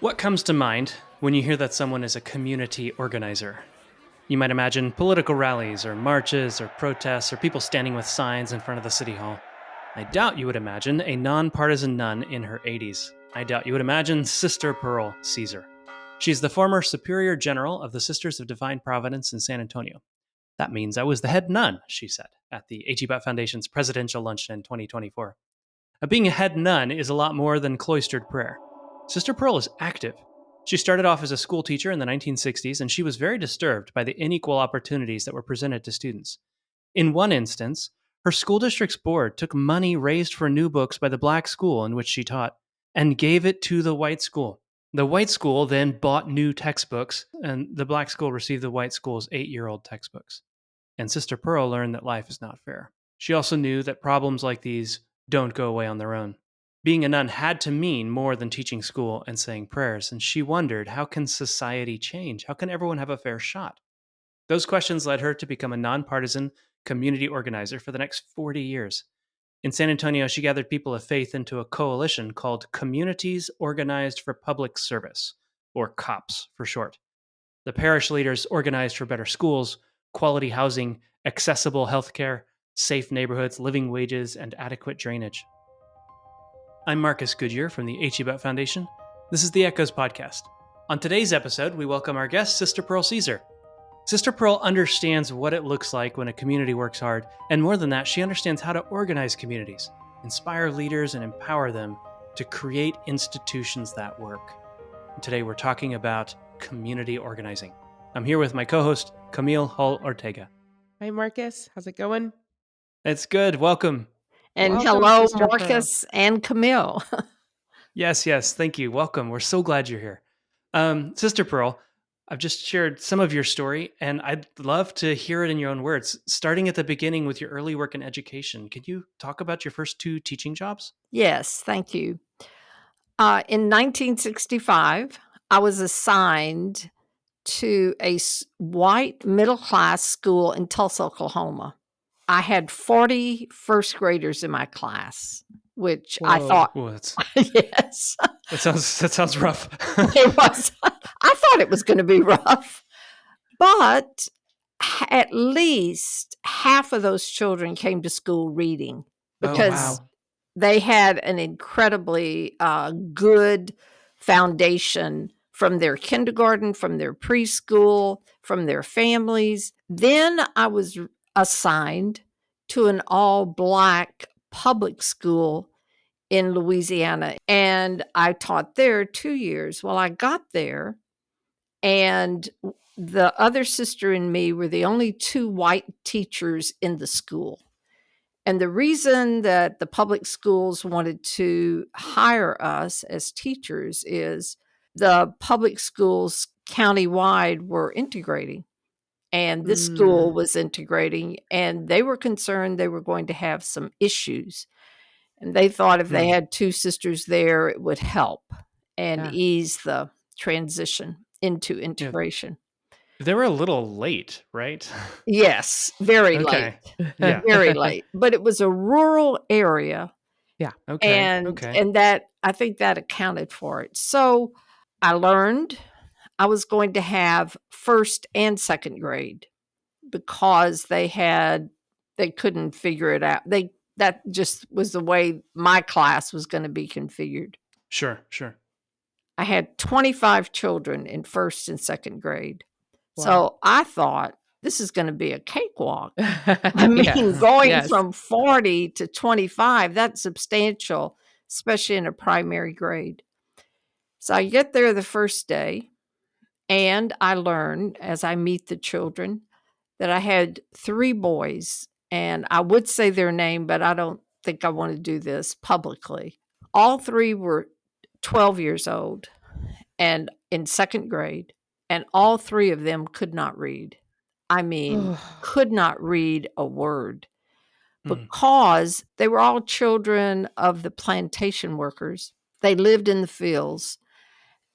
What comes to mind when you hear that someone is a community organizer? You might imagine political rallies or marches or protests or people standing with signs in front of the city hall. I doubt you would imagine a nonpartisan nun in her 80s. I doubt you would imagine Sister Pearl Ceasar. She's the former Superior General of the Sisters of Divine Providence in San Antonio. That means I was the head nun, she said, at the H.E. Butt Foundation's presidential luncheon in 2024. Being a head nun is a lot more than cloistered prayer. Sister Pearl is active. She started off as a school teacher in the 1960s, and she was very disturbed by the unequal opportunities that were presented to students. In one instance, her school district's board took money raised for new books by the black school in which she taught and gave it to the white school. The white school then bought new textbooks, and the black school received the white school's 8-year-old textbooks. And Sister Pearl learned that life is not fair. She also knew that problems like these don't go away on their own. Being a nun had to mean more than teaching school and saying prayers, and she wondered, how can society change? How can everyone have a fair shot? Those questions led her to become a nonpartisan community organizer for the next 40 years. In San Antonio, she gathered people of faith into a coalition called Communities Organized for Public Service, or COPS for short. The parish leaders organized for better schools, quality housing, accessible healthcare, safe neighborhoods, living wages, and adequate drainage. I'm Marcus Goodyear from the H.E. Butt Foundation. This is the Echoes Podcast. On today's episode, we welcome our guest, Sister Pearl Ceasar. Sister Pearl understands what it looks like when a community works hard, and more than that, she understands how to organize communities, inspire leaders, and empower them to create institutions that work. And today, we're talking about community organizing. I'm here with my co-host, Camille Hall-Ortega. Hi, Marcus. How's it going? It's good. Welcome. And Welcome, hello, Sister Pearl. Marcus and Camille. Yes. Thank you. Welcome. We're so glad you're here. Sister Pearl, I've just shared some of your story, and I'd love to hear it in your own words, starting at the beginning with your early work in education. Could you talk about your first 2 teaching jobs? Yes, thank you. In 1965, I was assigned to a white middle-class school in Tulsa, Oklahoma. I had 40 first graders in my class, which I Whoa. thought, Well, yes, that sounds rough. it was. I thought it was going to be rough, but at least half of those children came to school reading because wow. they had an incredibly good foundation from their kindergarten, from their preschool, from their families. Then I was assigned to an all-black public school in Louisiana, and I taught there 2 years. Well, I got there, and the other sister and me were the only 2 white teachers in the school. And the reason that the public schools wanted to hire us as teachers is the public schools countywide were integrating, and this school was integrating, and they were concerned they were going to have some issues. And they thought if they had 2 sisters there, it would help and ease the transition into integration. They were a little late, right? Yes, very Okay. late. Yeah. Very late. But it was a rural area. Okay. And that, I think that accounted for it. So I learned I was going to have first and second grade because they couldn't figure it out. That just was the way my class was going to be configured. Sure. I had 25 children in first and second grade. Wow. So I thought, this is going to be a cakewalk. I mean, going from 40 to 25, that's substantial, especially in a primary grade. So I get there the first day, and I learned as I meet the children that I had 3 boys, and I would say their name, but I don't think I want to do this publicly. All 3 were 12 years old and in second grade, and all 3 of them could not read. I mean, could not read a word because they were all children of the plantation workers. They lived in the fields.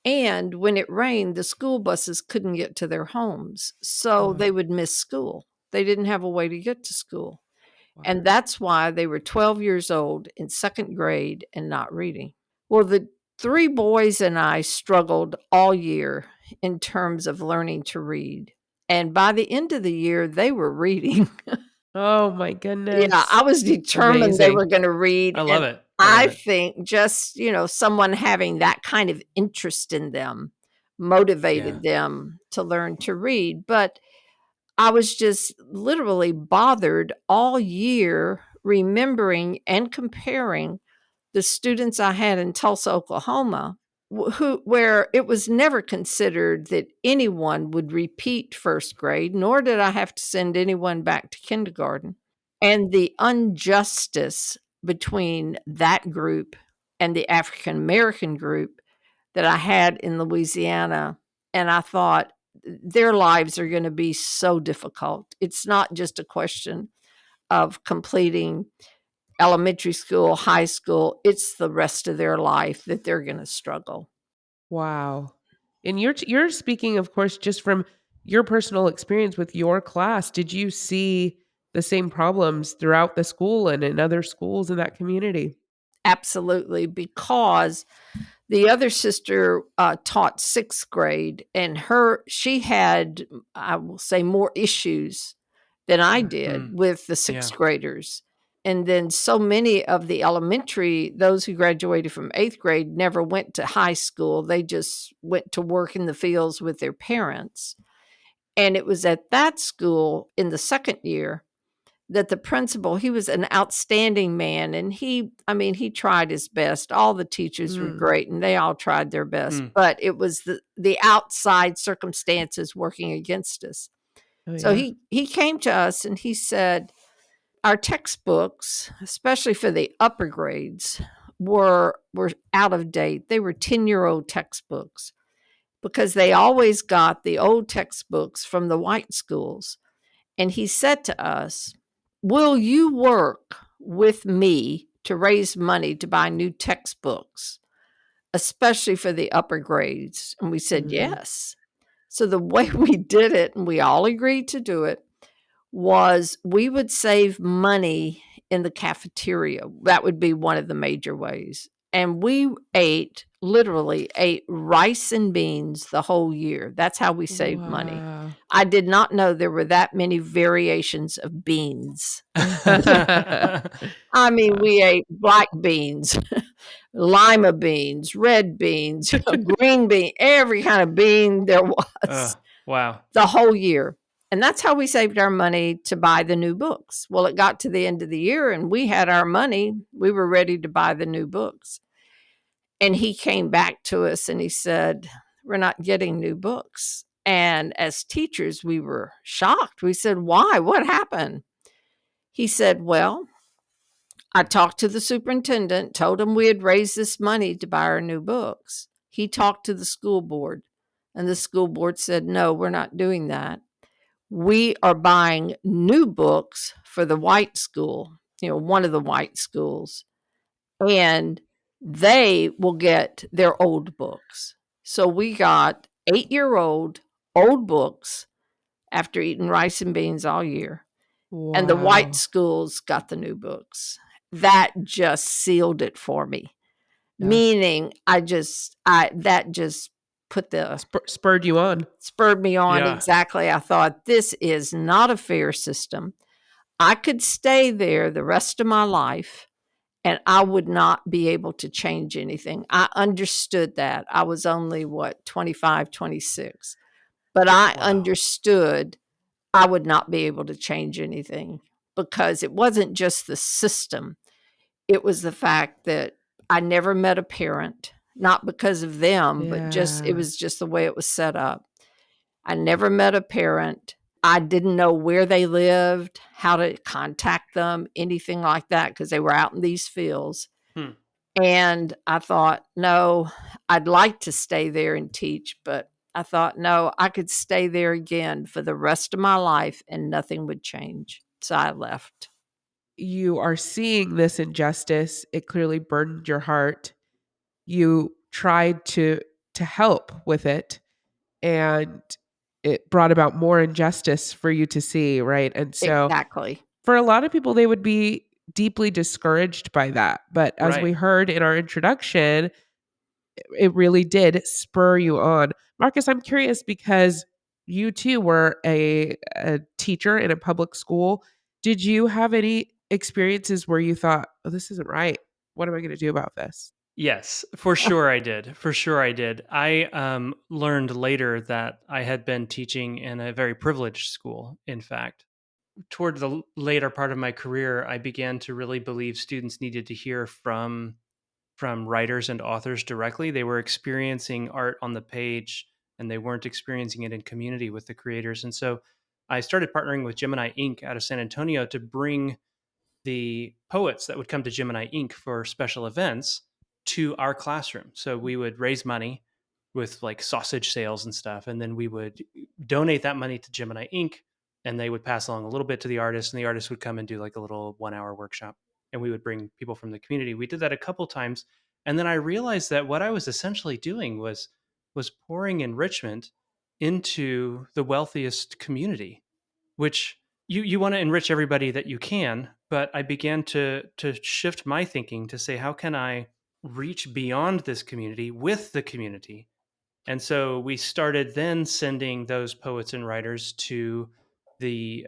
And when it rained, the school buses couldn't get to their homes. So they would miss school. They didn't have a way to get to school. Wow. And that's why they were 12 years old in second grade and not reading. Well, the 3 boys and I struggled all year in terms of learning to read. And by the end of the year, they were reading. Oh my Yeah, goodness. I was determined they Amazing. were gonna read, I love and it. I love I it. think just, someone having that kind of interest in them Yeah. motivated them to learn to read, but I was just literally bothered all year remembering and comparing the students I had in Tulsa, Oklahoma, where it was never considered that anyone would repeat first grade, nor did I have to send anyone back to kindergarten. And the injustice between that group and the African American group that I had in Louisiana, and I thought their lives are going to be so difficult. It's not just a question of completing elementary school, high school, it's the rest of their life that they're going to struggle. Wow. And you're speaking, of course, just from your personal experience with your class. Did you see the same problems throughout the school and in other schools in that community? Absolutely, because the other sister taught sixth grade, and she had, I will say, more issues than I did Mm. with the Yeah. sixth graders. And then so many of the elementary, those who graduated from eighth grade, never went to high school. They just went to work in the fields with their parents. And it was at that school in the second year that the principal, he was an outstanding man, and he tried his best. All the teachers were Mm. great and they all tried their best, Mm. but it was the outside circumstances working against us. Oh So yeah. he came to us and he said, our textbooks, especially for the upper grades, were out of date. They were 10-year-old textbooks because they always got the old textbooks from the white schools. And he said to us, will you work with me to raise money to buy new textbooks, especially for the upper grades? And we said, Mhm. yes. So the way we did it, and we all agreed to do it, was we would save money in the cafeteria. That would be one of the major ways. And we literally ate rice and beans the whole year. That's how we saved money. Wow. I did not know there were that many variations of beans. I mean, we ate black beans, lima beans, red beans, green bean, every kind of bean there was Wow. the whole year. And that's how we saved our money to buy the new books. Well, it got to the end of the year and we had our money. We were ready to buy the new books. And he came back to us and he said, we're not getting new books. And as teachers, we were shocked. We said, why? What happened? He said, well, I talked to the superintendent, told him we had raised this money to buy our new books. He talked to the school board, and the school board said, no, we're not doing that. We are buying new books for the white school, one of the white schools, and they will get their old books. So we got 8-year-old old books after eating rice and beans all year. And the white Wow. schools got the new books. That just sealed it for me. Yeah. Meaning that just put the Spurred you on. spurred me on. Yeah. Exactly. I thought this is not a fair system. I could stay there the rest of my life and I would not be able to change anything. I understood that. I was only 25, 26. But I Wow. understood I would not be able to change anything because it wasn't just the system. It was the fact that I never met a parent, not because of them, but it Yeah. was just the way it was set up. I never met a parent. I didn't know where they lived, how to contact them, anything like that, because they were out in these fields. Hmm. And I thought, no, I'd like to stay there and teach, but I thought, no, I could stay there again for the rest of my life and nothing would change. So I left. You are seeing this injustice. It clearly burdened your heart. You tried to help with it, and it brought about more injustice for you to see, right? And so Exactly. for a lot of people, they would be deeply discouraged by that. But as we Right. heard in our introduction, it really did spur you on. Marcus, I'm curious because you too were a teacher in a public school. Did you have any experiences where you thought, oh, this isn't right? What am I going to do about this? Yes, for sure I did. For sure I did. I learned later that I had been teaching in a very privileged school, in fact. Toward the later part of my career, I began to really believe students needed to hear from writers and authors directly. They were experiencing art on the page and they weren't experiencing it in community with the creators. And so I started partnering with Gemini Inc. out of San Antonio to bring the poets that would come to Gemini Inc. for special events to our classroom. So we would raise money with like sausage sales and stuff, and then we would donate that money to Gemini Inc. and they would pass along a little bit to the artist, and the artist would come and do like a little 1 hour workshop, and we would bring people from the community. We did that a couple times, and then I realized that what I was essentially doing was pouring enrichment into the wealthiest community, which you want to enrich everybody that you can, but I began to shift my thinking to say, how can I reach beyond this community with the community? And so we started then sending those poets and writers to the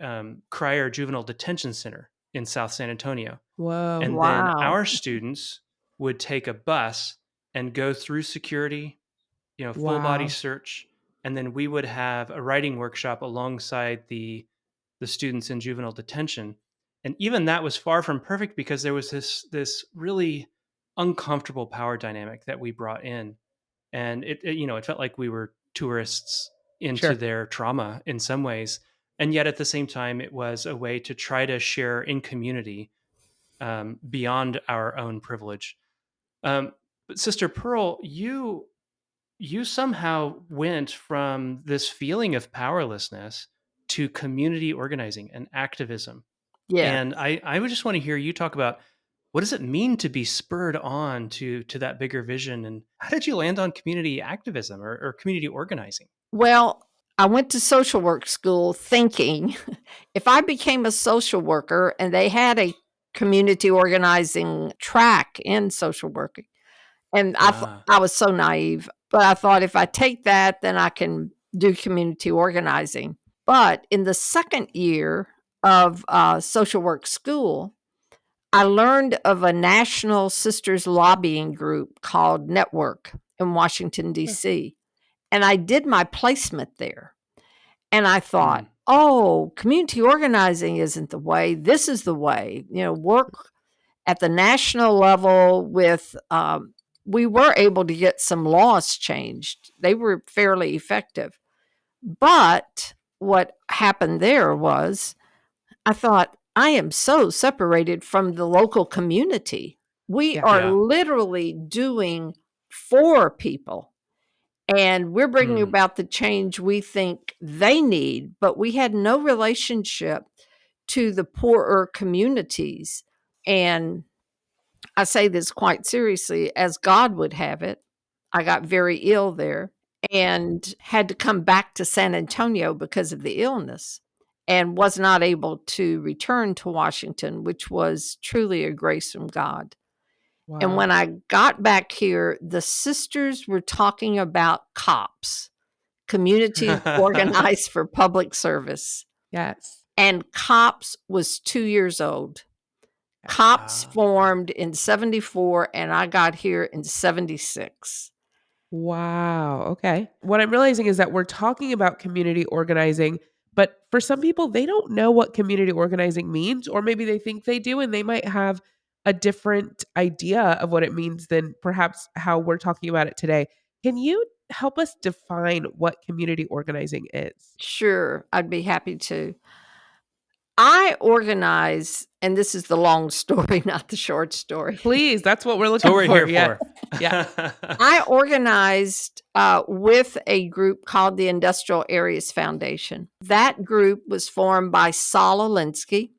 Crier Juvenile Detention Center in South San Antonio. Whoa. And then Wow. our students would take a bus and go through security, full body Wow. search, and then we would have a writing workshop alongside the students in juvenile detention. And even that was far from perfect because there was this really uncomfortable power dynamic that we brought in, and it felt like we were tourists into Sure. their trauma in some ways, and yet at the same time it was a way to try to share in community, beyond our own privilege. But Sister Pearl, you somehow went from this feeling of powerlessness to community organizing and activism. Yes. And I would just want to hear you talk about, what does it mean to be spurred on to that bigger vision? And how did you land on community activism or community organizing? Well, I went to social work school thinking if I became a social worker and they had a community organizing track in social work, and Ah, I was so naive, but I thought if I take that, then I can do community organizing. But in the second year of social work school, I learned of a national sisters lobbying group called Network in Washington, Huh. D.C. And I did my placement there. And I thought, mm, oh, community organizing isn't the way. This is the way. Work at the national level with, we were able to get some laws changed. They were fairly effective. But what happened there was I thought, I am so separated from the local community. We Yeah. are yeah. literally doing for people, and we're bringing Mm, about the change we think they need, but we had no relationship to the poorer communities. And I say this quite seriously, as God would have it. I got very ill there and had to come back to San Antonio because of the illness and was not able to return to Washington, which was truly a grace from God. And when Wow. I got back here, the sisters were talking about COPS, Communities Organized for Public Service. Yes. And COPS was 2 years old. COPS ah, formed in 74 and I got here in 76. Wow. Okay. What I'm realizing is that we're talking about community organizing, but for some people, they don't know what community organizing means, or maybe they think they do, and they might have a different idea of what it means than perhaps how we're talking about it today. Can you help us define what community organizing is? Sure, I'd be happy to. I organize, and this is the long story, not the short story. Please, that's what we're that's what looking we're for. here Yeah. for. Yeah. I organized with a group called the Industrial Areas Foundation. That group was formed by Saul Alinsky,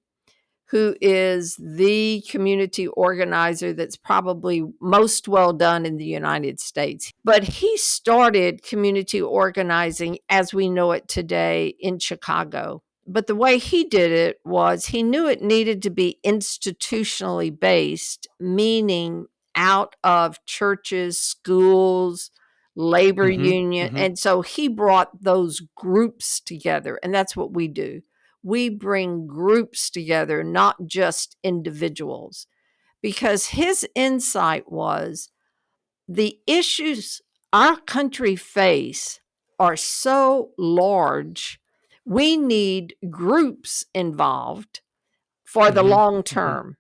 who is the community organizer that's probably most well done in the United States. But he started community organizing as we know it today in Chicago. But the way he did it was he knew it needed to be institutionally based, meaning out of churches, schools, labor union. And so he brought those groups together. And that's what we do. We bring groups together, not just individuals, because his insight was the issues our country face are so large. We need groups involved for the long term.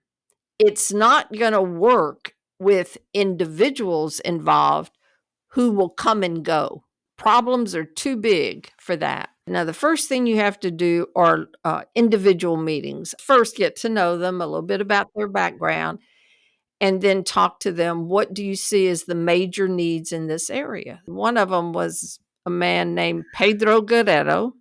It's not going to work with individuals involved who will come and go. Problems are too big for that. Now, the first thing you have to do are individual meetings. First, get to know them, a little bit about their background, and then talk to them. What do you see as the major needs in this area? One of them was a man named Pedro Guerrero,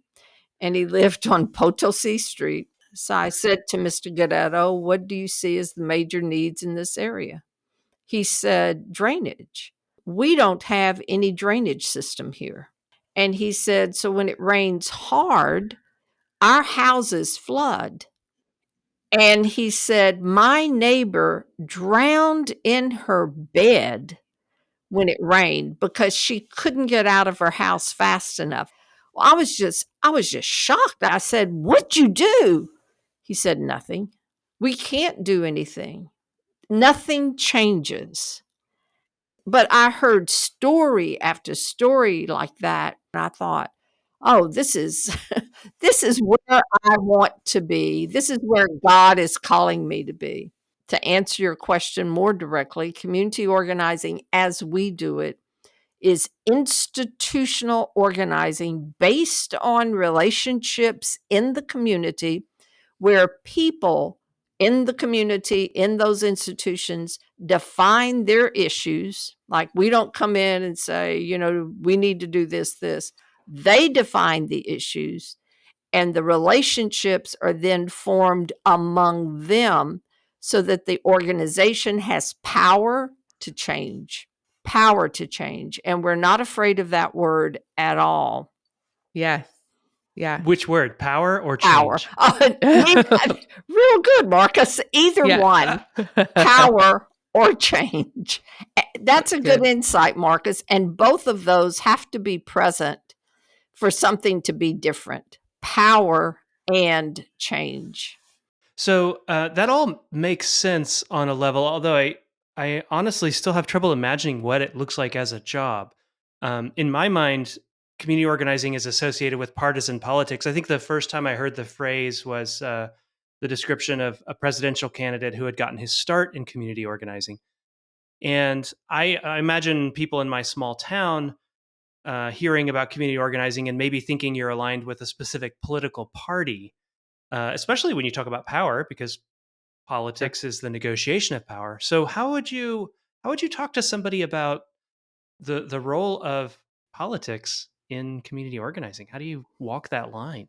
and he lived on Potosi Street. So I said to Mr. Guerrero, what do you see as the major needs in this area? He said, drainage. We don't have any drainage system here. And he said, so when it rains hard, our houses flood. And he said, my neighbor drowned in her bed when it rained because she couldn't get out of her house fast enough. Well, I was just shocked. I said, what'd you do? He said, nothing. We can't do anything. Nothing changes. But I heard story after story like that. And I thought, oh, this is this is where I want to be. This is where God is calling me to be. To answer your question more directly, community organizing as we do it is institutional organizing based on relationships in the community where people in the community, in those institutions, define their issues. Like we don't come in and say, we need to do this. They define the issues, and the relationships are then formed among them so that the organization has power to change. And we're not afraid of that word at all. Yes. Yeah. Which word? Power or Power. change? Real good, Marcus. Either one. Power or change. That's a good insight, Marcus. And both of those have to be present for something to be different. Power and change. So that all makes sense on a level, although I honestly still have trouble imagining what it looks like as a job. In my mind, community organizing is associated with partisan politics. I think the first time I heard the phrase was the description of a presidential candidate who had gotten his start in community organizing. And I imagine people in my small town hearing about community organizing and maybe thinking you're aligned with a specific political party, especially when you talk about power, because politics is the negotiation of power. So how would you talk to somebody about the role of politics in community organizing? How do you walk that line?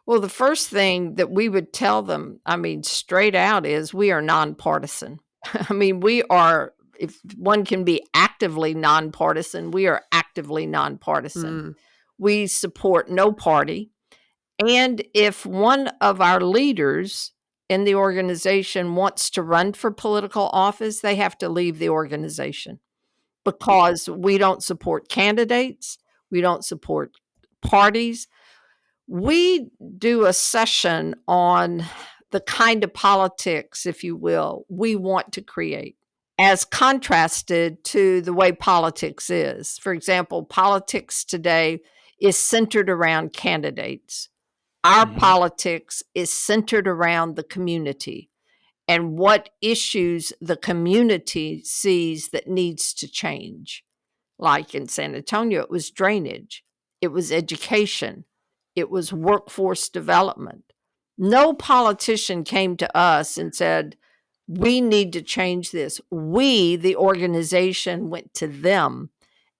Well, the first thing that we would tell them, straight out, is we are nonpartisan. We are, if one can be actively nonpartisan, we are actively nonpartisan. We support no party. And if one of our leaders in the organization wants to run for political office, they have to leave the organization because we don't support candidates. We don't support parties. We do a session on the kind of politics, if you will, we want to create as contrasted to the way politics is. For example, politics today is centered around candidates. Our politics is centered around the community and what issues the community sees that needs to change. Like in San Antonio, it was drainage, it was education, it was workforce development. No politician came to us and said, we need to change this. We, the organization, went to them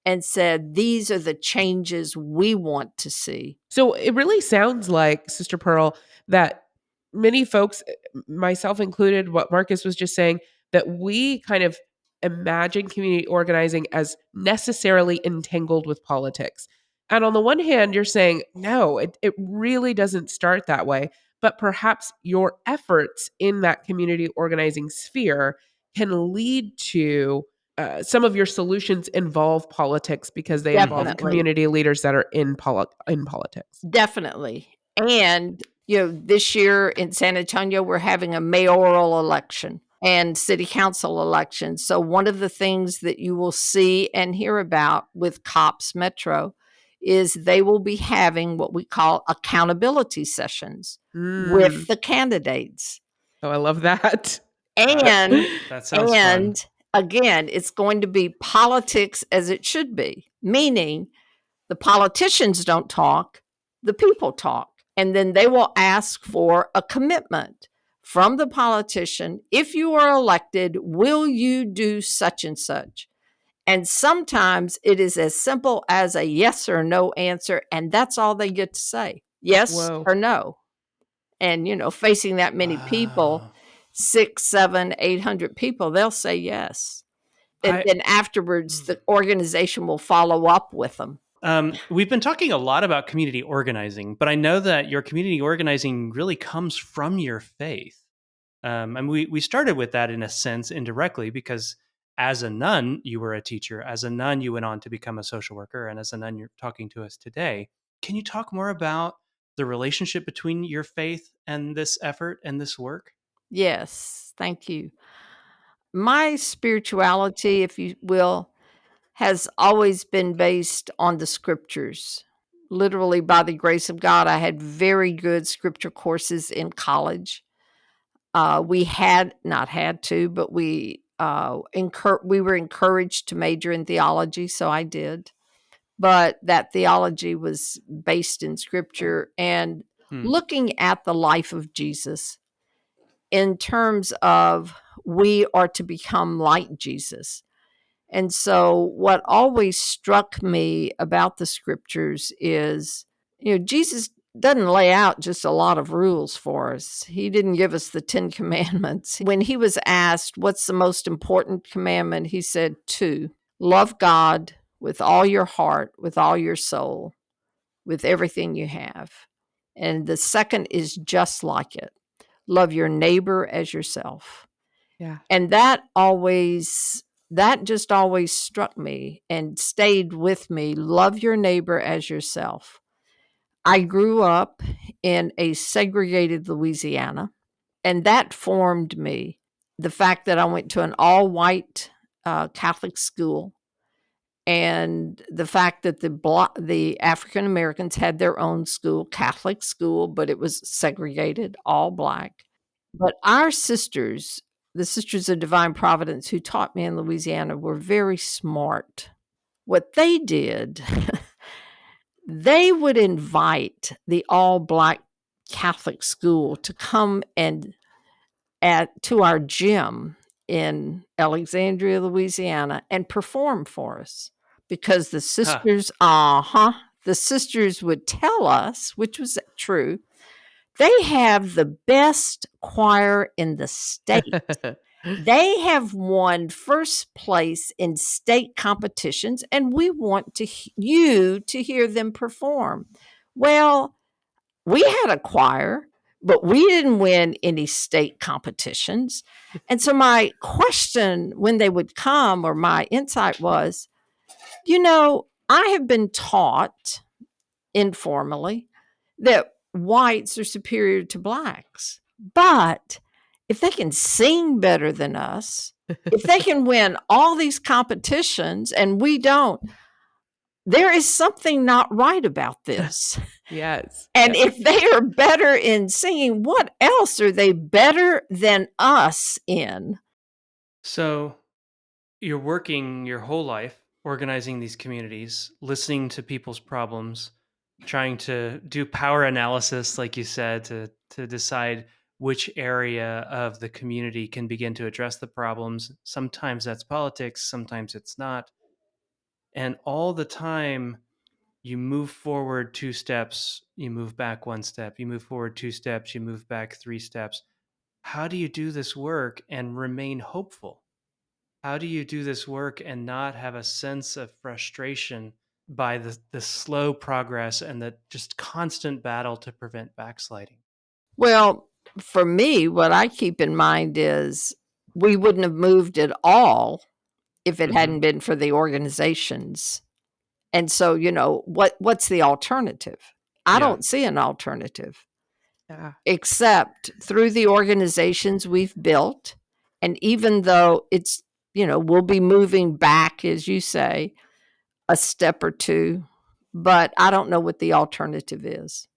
and said, these are the changes we want to see. So it really sounds like, Sister Pearl, that many folks, myself included, what Marcus was just saying, that we kind of imagine community organizing as necessarily entangled with politics. And on the one hand, you're saying, no, it really doesn't start that way. But perhaps your efforts in that community organizing sphere can lead to some of your solutions involve politics because they involve Definitely. community leaders that are in politics. Definitely. And, this year in San Antonio, we're having a mayoral election and city council election. So one of the things that you will see and hear about with COPS Metro is they will be having what we call accountability sessions with the candidates. Oh, I love that. And That sounds fun. and again, it's going to be politics as it should be, meaning the politicians don't talk, the people talk. And then they will ask for a commitment from the politician. If you are elected, will you do such and such? And sometimes it is as simple as a yes or no answer, and that's all they get to say, yes Whoa. or no. And, facing that many people, Wow. 600, 700, 800 people, they'll say yes. And then afterwards, the organization will follow up with them. We've been talking a lot about community organizing, but I know that your community organizing really comes from your faith. And we started with that in a sense indirectly because as a nun, you were a teacher. As a nun, you went on to become a social worker. And as a nun, you're talking to us today. Can you talk more about the relationship between your faith and this effort and this work? Yes, thank you. My spirituality, if you will, has always been based on the scriptures. Literally, by the grace of God, I had very good scripture courses in college. We had not had to, but we were encouraged to major in theology, so I did. But that theology was based in scripture and looking at the life of Jesus in terms of we are to become like Jesus. And so what always struck me about the scriptures is, Jesus doesn't lay out just a lot of rules for us. He didn't give us the 10 commandments. When he was asked, what's the most important commandment? He said 2, love God with all your heart, with all your soul, with everything you have. And the second is just like it. Love your neighbor as yourself. Yeah. And that just always struck me and stayed with me. Love your neighbor as yourself. I grew up in a segregated Louisiana, and that formed me. The fact that I went to an all-white Catholic school, and the fact that the African Americans had their own school, Catholic school, but it was segregated, all Black. But our sisters, the Sisters of Divine Providence who taught me in Louisiana, were very smart. What they did, they would invite the all Black Catholic school to come to our gym in Alexandria, Louisiana, and perform for us because the sisters, the sisters would tell us, which was true, they have the best choir in the state. They have won first place in state competitions, and we want you to hear them perform. Well, we had a choir, but we didn't win any state competitions. And so my question when they would come, or my insight was, I have been taught informally that whites are superior to Blacks. But if they can sing better than us, if they can win all these competitions and we don't, there is something not right about this. Yes. And if they are better in singing, what else are they better than us in? So you're working your whole life organizing these communities, listening to people's problems, trying to do power analysis, like you said, to decide which area of the community can begin to address the problems. Sometimes that's politics, sometimes it's not. And all the time, you move forward 2 steps, you move back 1 step, you move forward 2 steps, you move back 3 steps. How do you do this work and remain hopeful? How do you do this work and not have a sense of frustration by the slow progress and the just constant battle to prevent backsliding? Well, for me, what I keep in mind is we wouldn't have moved at all if it Mhm. hadn't been for the organizations. And so, what's the alternative? I Yeah. don't see an alternative Yeah. except through the organizations we've built. And even though we'll be moving back, as you say, a step or two, but I don't know what the alternative is.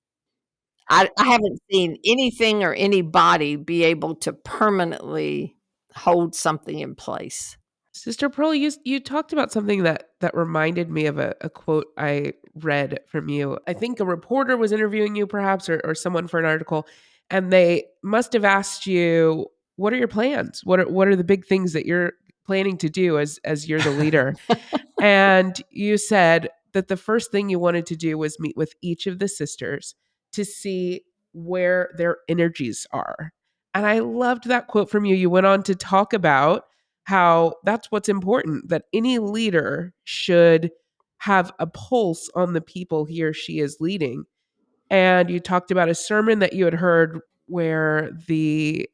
I haven't seen anything or anybody be able to permanently hold something in place. Sister Pearl, you talked about something that reminded me of a quote I read from you. I think a reporter was interviewing you, perhaps, or someone for an article, and they must have asked you, "What are your plans? What are the big things that you're planning to do as you're the leader?" And you said that the first thing you wanted to do was meet with each of the sisters to see where their energies are. And I loved that quote from you. You went on to talk about how that's what's important, that any leader should have a pulse on the people he or she is leading. And you talked about a sermon that you had heard where the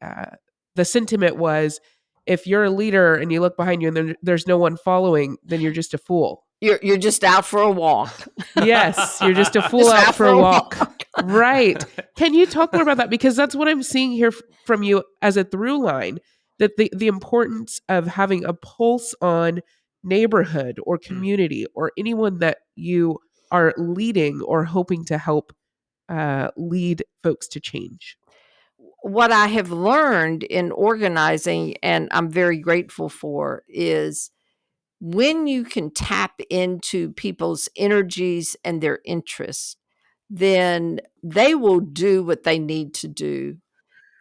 sentiment was, if you're a leader and you look behind you and there's no one following, then you're just a fool. You're just out for a walk. Yes, you're just a fool Just out out for for a a walk. walk. Right. Can you talk more about that? Because that's what I'm seeing here from you as a through line, that the importance of having a pulse on neighborhood or Mm. community or anyone that you are leading or hoping to help lead folks to change. What I have learned in organizing, and I'm very grateful for, is when you can tap into people's energies and their interests, then they will do what they need to do.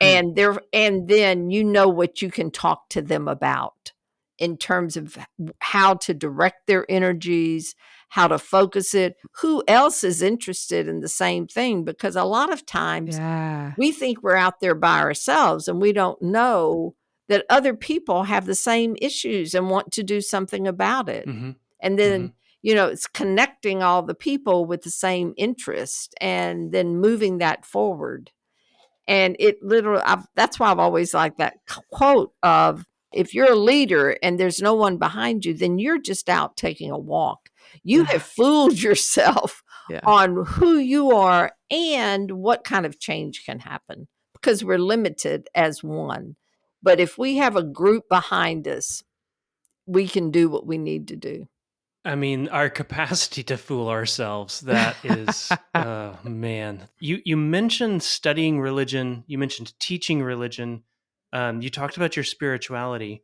Mm. And then what you can talk to them about in terms of how to direct their energies, how to focus it, who else is interested in the same thing, because a lot of times Yeah. we think we're out there by ourselves and we don't know that other people have the same issues and want to do something about it. Mhm. And then, Mhm. it's connecting all the people with the same interest and then moving that forward. And it literally, that's why I've always liked that quote of, if you're a leader and there's no one behind you, then you're just out taking a walk. You Yeah. have fooled yourself Yeah. on who you are and what kind of change can happen, because we're limited as one. But if we have a group behind us, we can do what we need to do. I mean, our capacity to fool ourselves, that is, oh man. You mentioned studying religion, you mentioned teaching religion, you talked about your spirituality.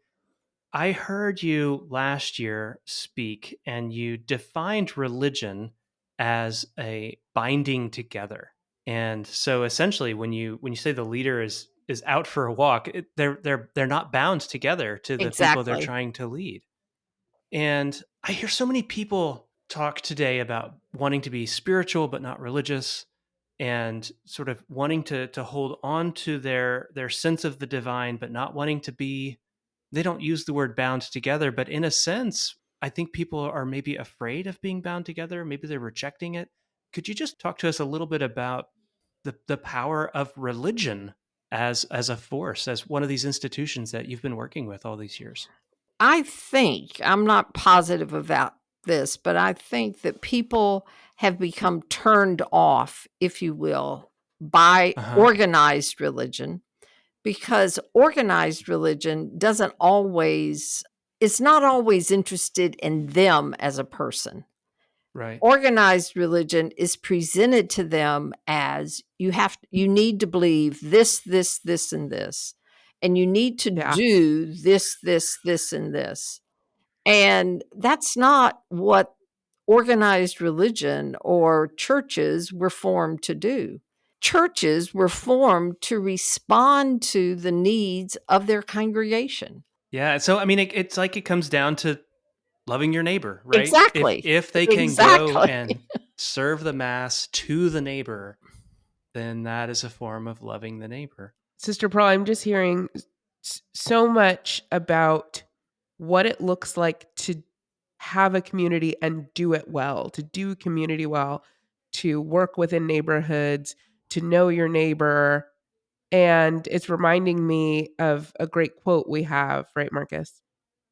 I heard you last year speak and you defined religion as a binding together. And so essentially when you say the leader is out for a walk, they're not bound together to the people they're Exactly. trying to lead. And I hear so many people talk today about wanting to be spiritual but not religious, and sort of wanting to hold on to their sense of the divine but not wanting to be, they don't use the word bound together, but in a sense, I think people are maybe afraid of being bound together. Maybe they're rejecting it. Could you just talk to us a little bit about the power of religion as a force, as one of these institutions that you've been working with all these years? I think, I'm not positive about this, but I think that people have become turned off, if you will, by Uh huh. organized religion, because organized religion doesn't always, it's not always interested in them as a person. Right. Organized religion is presented to them as, you need to believe this, and this, and you need to Yeah. do this, and this. And that's not what organized religion or churches were formed to do. Churches were formed to respond to the needs of their congregation. Yeah. So I mean, it's like it comes down to loving your neighbor, right? If Exactly. if they can go Exactly. and serve the mass to the neighbor, then that is a form of loving the neighbor. Sister Pearl, I'm just hearing so much about what it looks like to have a community and do it well, to do community well, to work within neighborhoods, to know your neighbor. And it's reminding me of a great quote we have, right, Marcus?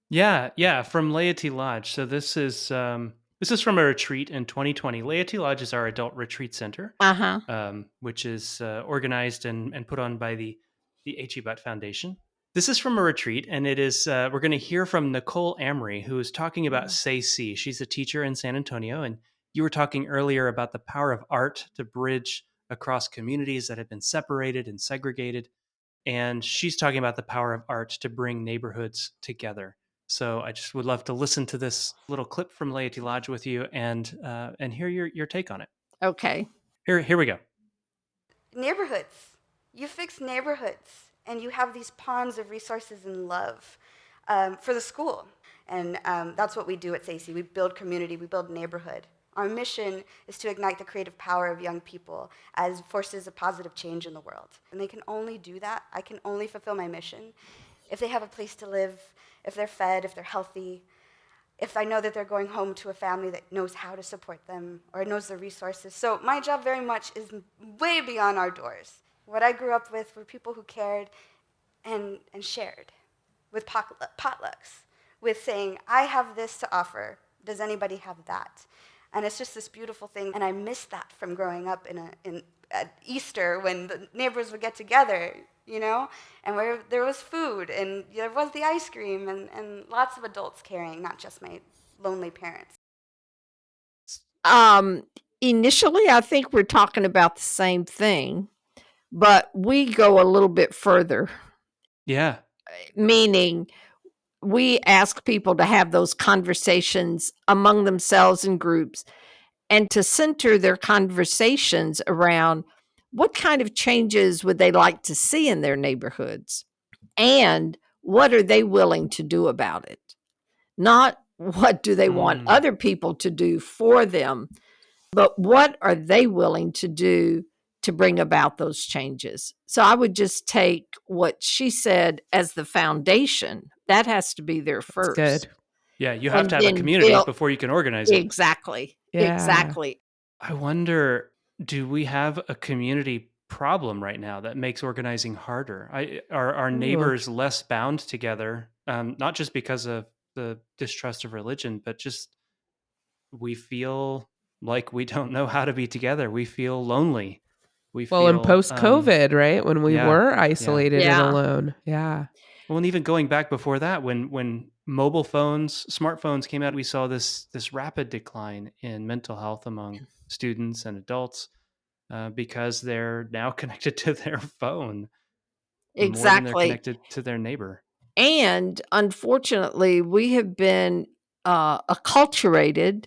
Yeah, from Laity Lodge. So this is from a retreat in 2020. Laity Lodge is our adult retreat center, Uh-huh. which is organized and put on by the H.E. Butt Foundation. This is from a retreat, and it is we're going to hear from Nicole Amory, who is talking about Say See. She's a teacher in San Antonio, and you were talking earlier about the power of art to bridge across communities that have been separated and segregated. And she's talking about the power of art to bring neighborhoods together. So I just would love to listen to this little clip from Laity Lodge with you and hear your take on it. Okay. Here we go. Neighborhoods. You fix neighborhoods, and you have these ponds of resources and love for the school. And that's what we do at SACY. We build community, we build neighborhood. Our mission is to ignite the creative power of young people as forces of positive change in the world. And they can only do that, I can only fulfill my mission if they have a place to live, if they're fed, if they're healthy, if I know that they're going home to a family that knows how to support them or knows the resources. So my job very much is way beyond our doors. What I grew up with were people who cared and shared with potlucks, with saying, I have this to offer. Does anybody have that? And it's just this beautiful thing. And I missed that from growing up at Easter when the neighbors would get together, you know, and where there was food and there was the ice cream and lots of adults caring, not just my lonely parents. Initially, I think we're talking about the same thing, but we go a little bit further, Yeah. meaning we ask people to have those conversations among themselves in groups and to center their conversations around what kind of changes would they like to see in their neighborhoods and what are they willing to do about it? Not what do they want other people to do for them, but what are they willing to do to bring about those changes? So I would just take what she said as the foundation. That has to be there first. Good. Yeah, you have And to have a then community build- before you can organize it. Exactly. Yeah. Exactly. I wonder, do we have a community problem right now that makes organizing harder? Are our neighbors less bound together, not just because of the distrust of religion, but just we feel like we don't know how to be together. We feel lonely. We Well, in feel post-COVID, right? When we yeah, were isolated and Yeah. alone. Yeah. Well, and even going back before that, when mobile phones, smartphones came out, we saw this rapid decline in mental health among students and adults because they're now connected to their phone more than they're Exactly. connected to their neighbor. And unfortunately, we have been acculturated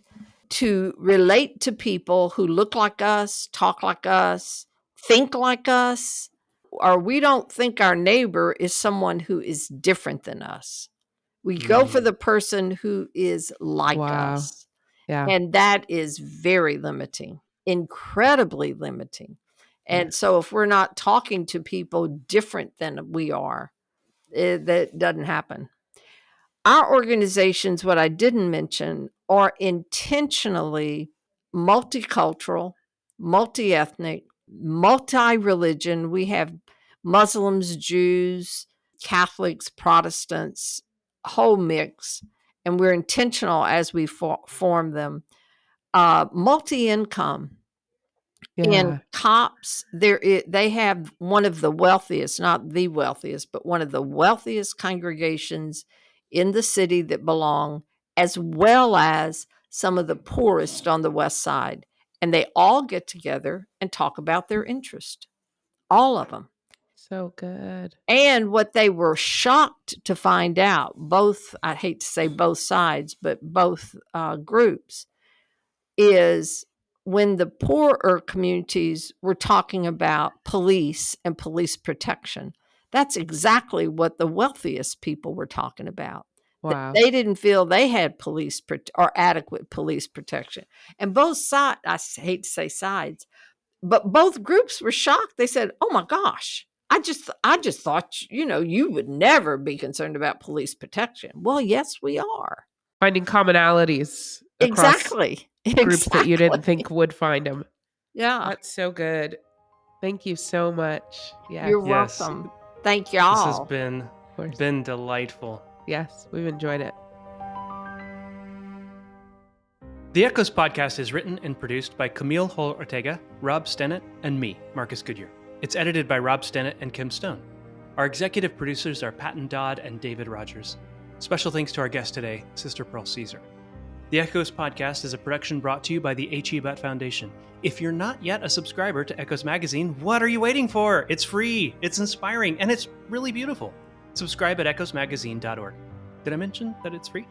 to relate to people who look like us, talk like us, think like us, or we don't think our neighbor is someone who is different than us. We go for the person who is like Wow. us. Yeah. And that is very limiting, incredibly limiting. And so if we're not talking to people different than we are, that doesn't happen. Our organizations, what I didn't mention, are intentionally multicultural, multi-ethnic, multi-religion. We have Muslims, Jews, Catholics, Protestants, whole mix, and we're intentional as we form them. Multi-income. Yeah. In COPS, they have one of the wealthiest, not the wealthiest, but one of the wealthiest congregations in the city that belong, as well as some of the poorest on the west side. And they all get together and talk about their interest, all of them. So good. And what they were shocked to find out, both, I hate to say both sides, but both groups, is when the poorer communities were talking about police and police protection. That's exactly what the wealthiest people were talking about. Wow. They didn't feel they had police or adequate police protection. And both sides, I hate to say sides, but both groups were shocked. They said, "Oh my gosh, I just thought, you would never be concerned about police protection." Well, yes, we are. Finding commonalities across Exactly. groups that you didn't think would find them. Yeah. That's so good. Thank you so much. Yes. You're Yes. welcome. Thank This has y'all. been course. delightful. Yes, we've enjoyed it. The Echoes podcast is written and produced by Camille Hall-Ortega, Rob Stennett, and me, Marcus Goodyear. It's edited by Rob Stennett and Kim Stone. Our executive producers are Patton Dodd and David Rogers. Special thanks to our guest today, Sister Pearl Ceasar. The Echoes podcast is a production brought to you by the H.E. Butt Foundation. If you're not yet a subscriber to Echoes Magazine, what are you waiting for? It's free, it's inspiring, and it's really beautiful. Subscribe at echoesmagazine.org. Did I mention that it's free?